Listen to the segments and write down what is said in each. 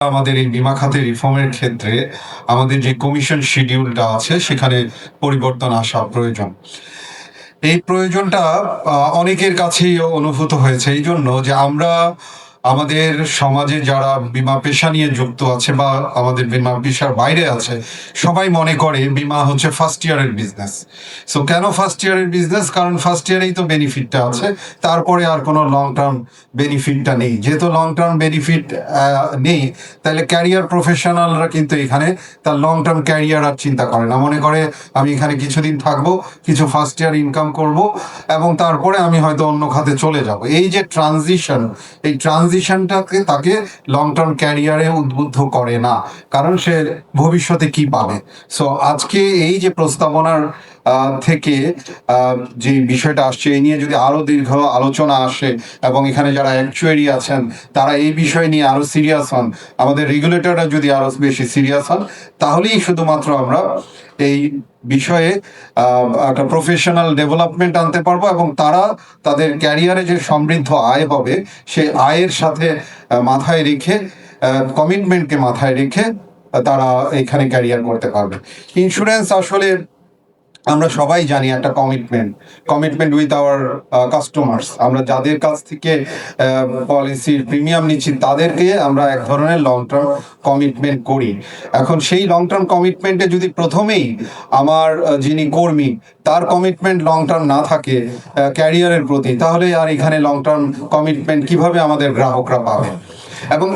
আমাদের এই বীমা খাতে রিফর্মের ক্ষেত্রে আমাদের যে কমিশন শিডিউলটা আছে সেখানে পরিবর্তন আসা প্রয়োজন। এই প্রয়োজনটা অনেকের কাছেই অনুভূত হয়েছে এই জন্য যে আমরা আমাদের সমাজে যারা বীমা পেশা নিয়ে যুক্ত আছে বা আমাদের বীমা পেশার বাইরে আছে, সবাই মনে করে বীমা হচ্ছে ফার্স্ট ইয়ারের বিজনেস। সো কেন ফার্স্ট ইয়ারের বিজনেস? কারণ ফার্স্ট ইয়ারেই তো বেনিফিটটা আছে, তারপরে আর কোনো লং টার্ম বেনিফিটটা নেই। যেহেতু লং টার্ম বেনিফিট নেই, তাহলে ক্যারিয়ার প্রফেশনালরা কিন্তু এখানে তার লং টার্ম ক্যারিয়ার আর চিন্তা করে না। মনে করে আমি এখানে কিছুদিন থাকবো, কিছু ফার্স্ট ইয়ার ইনকাম করব, এবং তারপরে আমি হয়তো অন্য খাতে চলে যাব। এই যে ট্রানজিশন, এই ট্রানজিশনটাকে তাকে লং টার্ম ক্যারিয়ারে উদ্বুদ্ধ করে না, কারণ সে ভবিষ্যতে কি পাবে। সো আজকে এই যে প্রস্তাবনার থেকে যে বিষয়টা আসছে, এই নিয়ে যদি আরো দীর্ঘ আলোচনা আসে এবং এখানে যারা অ্যাকচুয়ারি আছেন তারা এই বিষয় নিয়ে আরো সিরিয়াস হন, আমাদের রেগুলেটররা যদি আরো বেশি সিরিয়াস হন, তাহলেই শুধুমাত্র আমরা এই বিষয়ে একটা প্রফেশনাল ডেভেলপমেন্ট আনতে পারবো, এবং তারা তাদের ক্যারিয়ারে যে সমৃদ্ধ আয় হবে সেই আয়ের সাথে মাথায় রেখে, কমিটমেন্টকে মাথায় রেখে তারা এখানে ক্যারিয়ার করতে পারবে। ইন্স্যুরেন্স আসলে আমরা সবাই জানি একটা কমিটমেন্ট উইথ আওয়ার কাস্টমার্স। আমরা যাদের কাছ থেকে পলিসির প্রিমিয়াম নিচ্ছি তাদেরকে আমরা এক ধরনের লং টার্ম কমিটমেন্ট করি। এখন সেই লং টার্ম কমিটমেন্টে যদি প্রথমেই আমার যিনি কর্মী তার কমিটমেন্ট লং টার্ম না থাকে ক্যারিয়ারের প্রতি, তাহলে আর এখানে লং টার্ম কমিটমেন্ট কিভাবে আমাদের গ্রাহকরা পাবে? এবং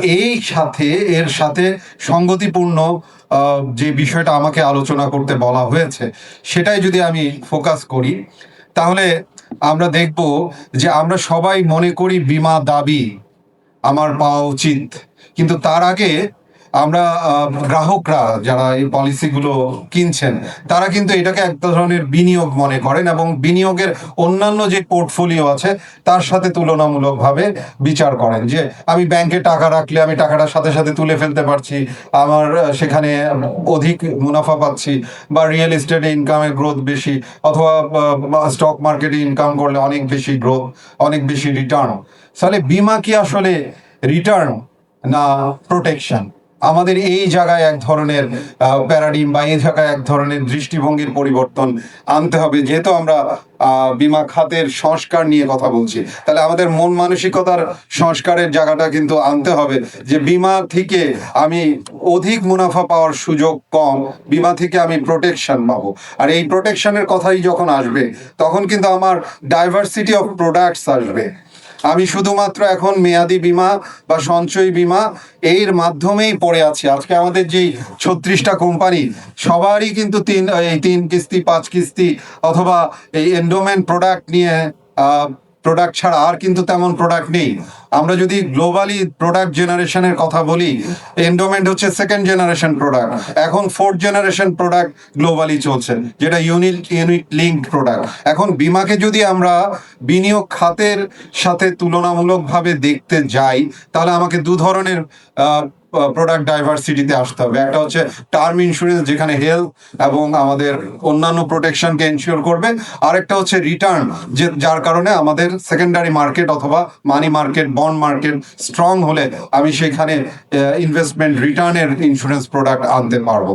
এর সাথে সঙ্গতিপূর্ণ যে বিষয়টা আমাকে আলোচনা করতে বলা হয়েছে সেটাই যদি আমি ফোকাস করি, তাহলে আমরা দেখব যে আমরা সবাই মনে করি বীমা দাবি আমার পাওয়া উচিত, কিন্তু তার আগে আমরা গ্রাহকরা যারা এই পলিসিগুলো কিনছেন তারা কিন্তু এটাকে এক ধরনের বিনিয়োগ মনে করেন, এবং বিনিয়োগের অন্যান্য যে পোর্টফোলিও আছে তার সাথে তুলনামূলকভাবে বিচার করেন যে আমি ব্যাংকে টাকা রাখলে আমি টাকাটার সাথে সাথে তুলে ফেলতে পারছি, আমার সেখানে অধিক মুনাফা পাচ্ছি, বা রিয়েল এস্টেটে ইনকামের গ্রোথ বেশি, অথবা স্টক মার্কেটে ইনকাম করলে অনেক বেশি গ্রোথ, অনেক বেশি রিটার্ন। তাহলে বীমা কি আসলে রিটার্ন না প্রোটেকশন? আমাদের এই জায়গায় এক ধরনের প্যারাডিম বা এই জায়গায় এক ধরনের দৃষ্টিভঙ্গির পরিবর্তন আনতে হবে। যেহেতু আমরা বীমা খাতের সংস্কার নিয়ে কথা বলছি, তাহলে আমাদের মন মানসিকতার সংস্কারের জায়গাটা কিন্তু আনতে হবে যে বিমা থেকে আমি অধিক মুনাফা পাওয়ার সুযোগ কম, বিমা থেকে আমি প্রোটেকশন পাবো। আর এই প্রোটেকশনের কথাই যখন আসবে তখন কিন্তু আমার ডাইভার্সিটি অফ প্রোডাক্টস আসবে। আমি শুধুমাত্র এখন মেয়াদি বীমা বা সঞ্চয়ী বীমা এর মাধ্যমেই পড়ে আছি। আজকে আমাদের যেই 36টা কোম্পানি, সবারই কিন্তু তিন কিস্তি, 5 কিস্তি, অথবা এই এন্ডোমেন্ট প্রোডাক্ট নিয়ে প্রোডাক্ট ছাড়া আর কিন্তু তেমন প্রোডাক্ট নেই। আমরা যদি গ্লোবালি প্রোডাক্ট জেনারেশনের কথা বলি, এন্ডোমেন্ট হচ্ছে সেকেন্ড জেনারেশন প্রোডাক্ট, এখন 4th জেনারেশন প্রোডাক্ট গ্লোবালি চলছে, যেটা ইউনিট লিঙ্কড প্রোডাক্ট। এখন বীমাকে যদি আমরা বিনিয়োগ খাতের সাথে তুলনামূলকভাবে দেখতে যাই, তাহলে আমাকে দু ধরনের প্রোডাক্ট ডাইভার্সিটিতে আসতে হবে। একটা হচ্ছে টার্ম ইন্স্যুরেন্স, যেখানে হেলথ এবং আমাদের অন্যান্য প্রোটেকশনকে এনশিওর করবে। আরেকটা হচ্ছে রিটার্ন, যার কারণে আমাদের সেকেন্ডারি মার্কেট অথবা money market, bond market strong হলে আমি সেখানে ইনভেস্টমেন্ট রিটার্নের ইন্স্যুরেন্স প্রোডাক্ট আনতে পারবো।